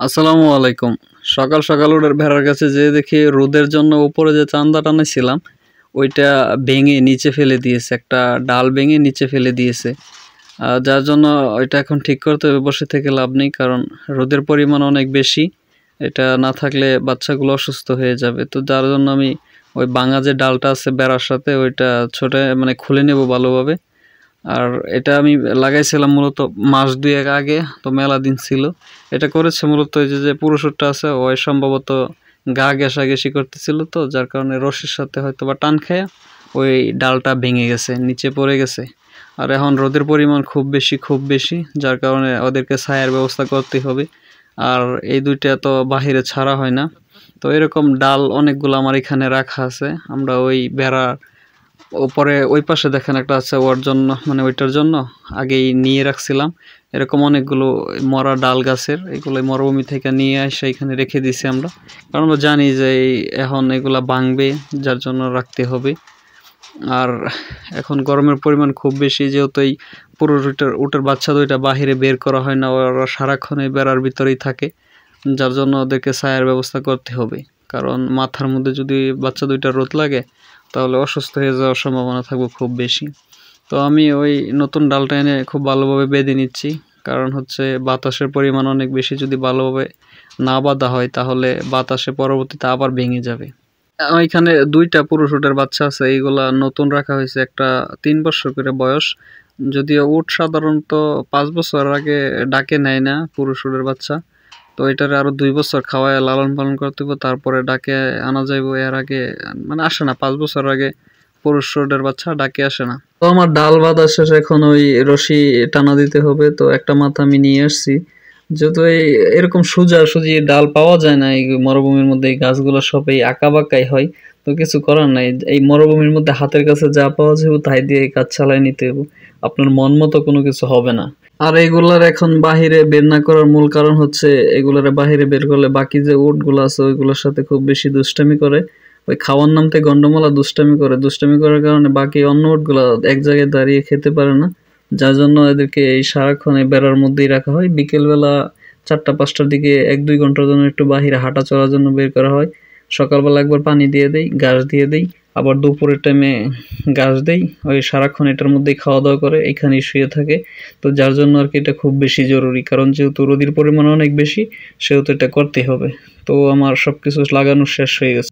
আসসালামু আলাইকুম। সকাল সকাল উঠে ভেড়ার কাছে যেয়ে দেখি রোদের জন্য উপরে যে চান্দা টানাইছিলাম ওইটা ভেঙে নিচে ফেলে দিয়েছে, একটা ডাল ভেঙে নিচে ফেলে দিয়েছে। যার জন্য ওইটা এখন ঠিক করতে হবে, বসে থেকে লাভ নেই, কারণ রোদের পরিমাণ অনেক বেশি। এটা না থাকলে বাচ্চাগুলো অসুস্থ হয়ে যাবে। তো যার জন্য আমি ওই ভাঙা যে ডালটা আছে বেড়ার সাথে ওইটা ছোট মানে খুলে নেব ভালোভাবে। আর এটা আমি লাগাইছিলাম মূলত মাস ২ আগে, তো মেলা দিন ছিল। এটা করেছে মূলত ওই যে পুরুষটা আছে ওই সম্ভবত গা ঘেঁষাঘেঁষি করতেছিল, তো যার কারণে রশির সাথে হয়তো বা টান খেয়ে ওই ডালটা ভেঙে গেছে, নিচে পড়ে গেছে। আর এখন রোদের পরিমাণ খুব বেশি, যার কারণে ওদেরকে ছায়ার ব্যবস্থা করতে হবে। আর এই দুইটা তো বাহিরে ছাড়া হয় না। তো এরকম ডাল অনেকগুলো আমার এখানে রাখা আছে। আমরা ওই বেড়া ওপরে ওই পাশে দেখেন একটা আছে, ওর জন্য মানে ওইটার জন্য আগেই নিয়ে রাখছিলাম। এরকম অনেকগুলো মরা ডাল গাছের, এগুলো মরুভূমি থেকে নিয়ে এসে এখানে রেখে দিছি আমরা, কারণ আমরা জানি যে এখন এগুলা ভাঙবে, যার জন্য রাখতে হবে। আর এখন গরমের পরিমাণ খুব বেশি, যেহেতু এই পুরো উটের বাচ্চা দুইটা বাহিরে বের করা হয় না, ওরা সারাক্ষণ এই বেড়ার ভিতরেই থাকে। যার জন্য ওদেরকে ছায়ার ব্যবস্থা করতে হবে, কারণ মাথার মধ্যে যদি বাচ্চা দুইটা রোদ লাগে তাহলে অসুস্থ হয়ে যাওয়ার সম্ভাবনা থাকবে খুব বেশি। তো আমি ওই নতুন ডালটা এনে খুব ভালোভাবে বেঁধে নিচ্ছি, কারণ হচ্ছে বাতাসের পরিমাণ অনেক বেশি, যদি ভালোভাবে না বাঁধা হয় তাহলে বাতাসে পরবর্তীতে আবার ভেঙে যাবে। এখানে ২টা পুরুষ উটের বাচ্চা আছে, এইগুলা নতুন রাখা হয়েছে, একটা ৩ বছর করে বয়স। যদিও উট সাধারণত ৫ বছর আগে ডাকে নেয় না পুরুষ উটের বাচ্চা, তো এটারে আরো ২ বছর খাওয়ায় লালন পালন করতে হবে, তারপরে ডাকে আনা যাইব। এর আগে মানে আসে না, ৫ বছর আগে পুরুষ উটের বাচ্চা ডাকে আসে না। তো আমার ডাল বাঁধা শেষ, এখন ওই রশি টানা দিতে হবে। তো একটা মাথা আমি নিয়ে আসছি, যেহেতু এরকম সোজাসুজি ডাল পাওয়া যায় না এই মরুভূমির মধ্যে, এই গাছগুলো সব এই আঁকা বাঁকাই হয়। তো কিছু করার নাই, এই মরুভূমির মধ্যে হাতের কাছে যা পাওয়া যাবে তাই দিয়ে এই কাজ চালাই নিতে হবে। আপনার মন মতো কোনো কিছু হবে না। আর এগুলার এখন বাহিরে বের না করার মূল কারণ হচ্ছে, এগুলার বাহিরে বের করলে বাকি যে উটগুলো আছে ওইগুলোর সাথে খুব বেশি দুষ্টামি করে, ওই খাওয়ার নামতে গন্ডমোলা দুষ্টামি করে। দুষ্টামি করার কারণে বাকি অন্য উটগুলা এক জায়গায় দাঁড়িয়ে খেতে পারে না, যার জন্য এদেরকে এই সারাক্ষণ এই বেড়ার মধ্যেই রাখা হয়। বিকেলবেলা ৪টা-৫টার দিকে ১-২ ঘন্টার জন্য একটু বাহিরে হাঁটা চলার জন্য বের করা হয়। সকালবেলা একবার পানি দিয়ে দেই, ঘাস দিয়ে দেই, আবার দুপুরের টাইমে ঘাস দেই। ওই সারাক্ষণ এটার মধ্যেই খাওয়া দাওয়া করে, এখানেই শুয়ে থাকে। তো যার জন্য আর কি এটা খুব বেশি জরুরি, কারণ যেহেতু রোদের পরিমাণ অনেক বেশি সেহেতু এটা করতেই হবে। তো আমার সবকিছু লাগানো শেষ হয়ে গেছে।